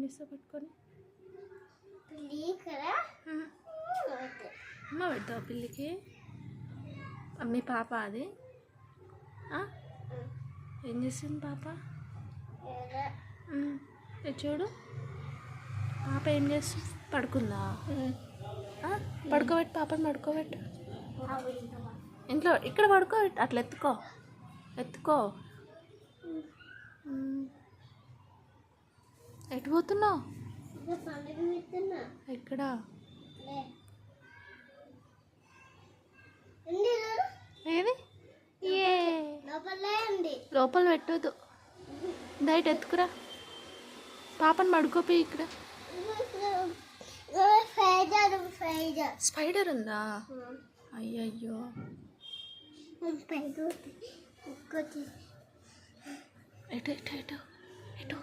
పడుకొనిస్తా పట్టుకొని అమ్మ పెడతావా పిల్లికి మీ పాప అది ఏం చేస్తుంది పాప చూడు పాప ఏం చేస్తుంది పడుకుందా పడుకోబెట్టు పాపని పడుకోబెట్టు ఇంట్లో ఇక్కడ పడుకోబెట్టు అట్లా ఎత్తుకో ఎటు పోతున్నావు ఎక్కడ ఏది లోపల పెట్టొద్దు బయట ఎత్తుకురా పాపని పడుకోపోయి ఇక్కడ స్పైడర్ ఉందా అయ్యయ్యో ఎటు ఎటు ఎటు ఎటు